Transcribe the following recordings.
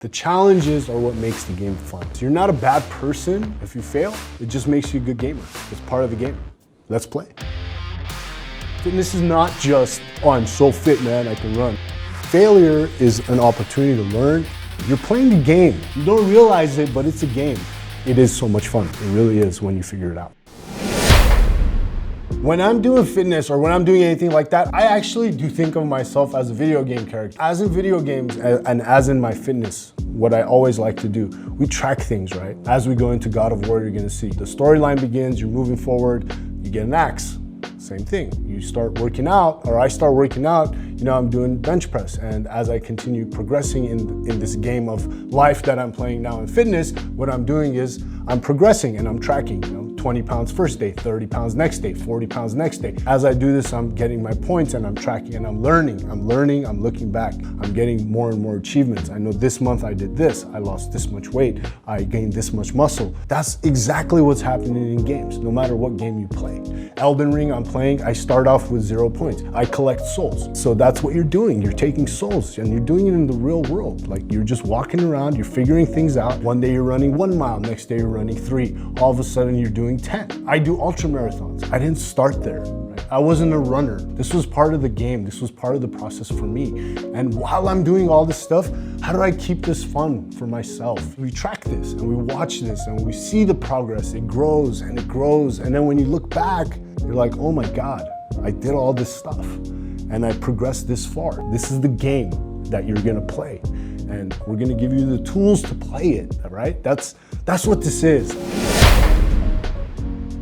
The challenges are what makes the game fun. So you're not a bad person if you fail. It just makes you a good gamer. It's part of the game. Let's play. Fitness is not just, oh, I'm so fit, man, I can run. Failure is an opportunity to learn. You're playing a game. You don't realize it, but it's a game. It is so much fun. It really is when you figure it out. When I'm doing fitness or when I'm doing anything like that, I actually do think of myself as a video game character. As in video games and as in my fitness, what I always like to do, we track things, right? As we go into God of War, you're gonna see the storyline begins, you're moving forward, you get an axe. Same thing. You start working out, or I start working out, I'm doing bench press. And as I continue progressing in this game of life that I'm playing now in fitness, what I'm doing is I'm progressing and I'm tracking, 20 pounds first day, 30 pounds next day, 40 pounds next day. As I do this, I'm getting my points and I'm tracking and I'm learning, I'm looking back. I'm getting more and more achievements. I know this month I did this, I lost this much weight, I gained this much muscle. That's exactly what's happening in games, no matter what game you play. Elden Ring I'm playing, I start off with 0 points. I collect souls. So that's what you're doing. You're taking souls and you're doing it in the real world. Like you're just walking around, you're figuring things out. One day you're running 1 mile, next day you're running 3. All of a sudden you're doing 10. I do ultra marathons. I didn't start there. Right? I wasn't a runner. This was part of the game. This was part of the process for me. And while I'm doing all this stuff, how do I keep this fun for myself? We track this and we watch this and we see the progress. It grows and it grows. And then when you look back, you're like, oh my God, I did all this stuff and I progressed this far. This is the game that you're gonna play. And we're gonna give you the tools to play it, right? That's what this is.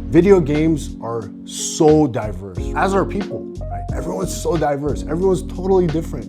Video games are so diverse, as are people, right? Everyone's so diverse, everyone's totally different.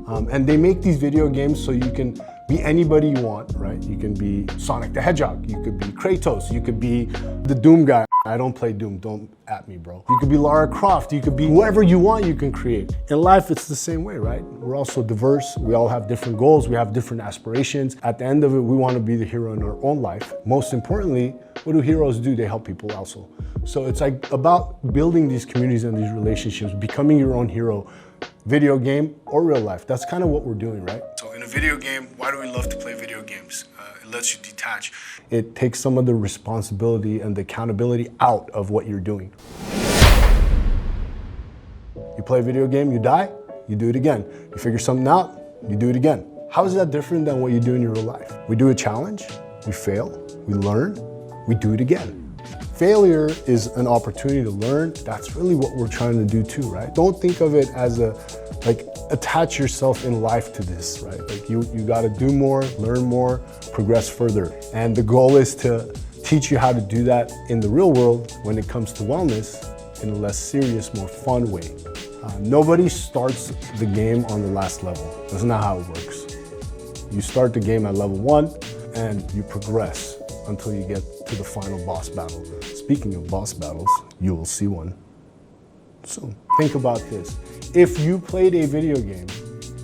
And they make these video games so you can be anybody you want, right? You can be Sonic the Hedgehog, you could be Kratos, you could be the Doom guy. I don't play Doom, don't at me, bro. You could be Lara Croft, you could be whoever you want, you can create. In life, it's the same way, right? We're all so diverse, we all have different goals, we have different aspirations. At the end of it, we want to be the hero in our own life. Most importantly, what do heroes do? They help people also. So it's like about building these communities and these relationships, becoming your own hero, video game or real life. That's kind of what we're doing, right? So in a video game, why do we love to play video games? It lets you detach. It takes some of the responsibility and the accountability out of what you're doing. You play a video game, you die, you do it again. You figure something out, you do it again. How is that different than what you do in your real life? We do a challenge, we fail, we learn, we do it again. Failure is an opportunity to learn. That's really what we're trying to do too, right? Don't think of it as attach yourself in life to this, right? Like you gotta do more, learn more, progress further. And the goal is to teach you how to do that in the real world when it comes to wellness in a less serious, more fun way. Nobody starts the game on the last level. That's not how it works. You start the game at level 1 and you progress until you get to the final boss battle. Speaking of boss battles, you will see one soon. Think about this. If you played a video game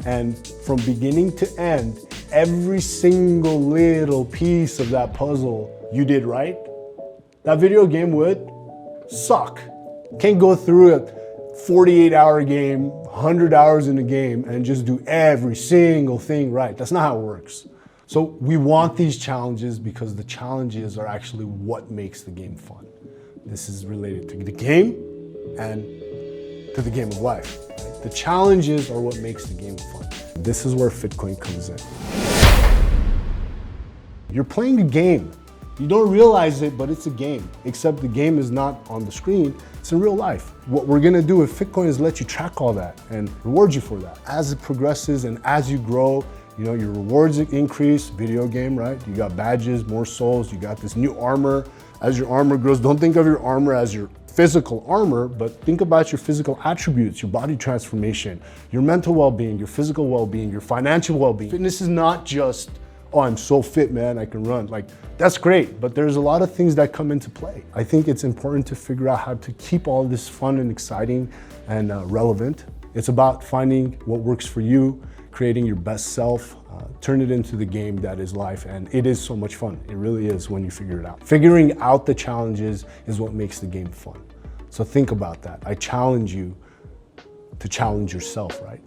and from beginning to end, every single little piece of that puzzle you did right, that video game would suck. Can't go through a 48-hour game, 100 hours in a game and just do every single thing right. That's not how it works. So we want these challenges because the challenges are actually what makes the game fun. This is related to the game and to the game of life. Right? The challenges are what makes the game fun. This is where Fitcoin comes in. You're playing a game. You don't realize it, but it's a game, except the game is not on the screen, it's in real life. What we're gonna do with Fitcoin is let you track all that and reward you for that. As it progresses and as you grow, your rewards increase, video game, right? You got badges, more souls, you got this new armor. As your armor grows, don't think of your armor as your physical armor, but think about your physical attributes, your body transformation, your mental well-being, your physical well-being, your financial well-being. Fitness is not just, oh, I'm so fit, man, I can run. Like, that's great, but there's a lot of things that come into play. I think it's important to figure out how to keep all this fun and exciting and relevant. It's about finding what works for you, creating your best self, turn it into the game that is life, and it is so much fun. It really is when you figure it out. Figuring out the challenges is what makes the game fun. So think about that. I challenge you to challenge yourself, right?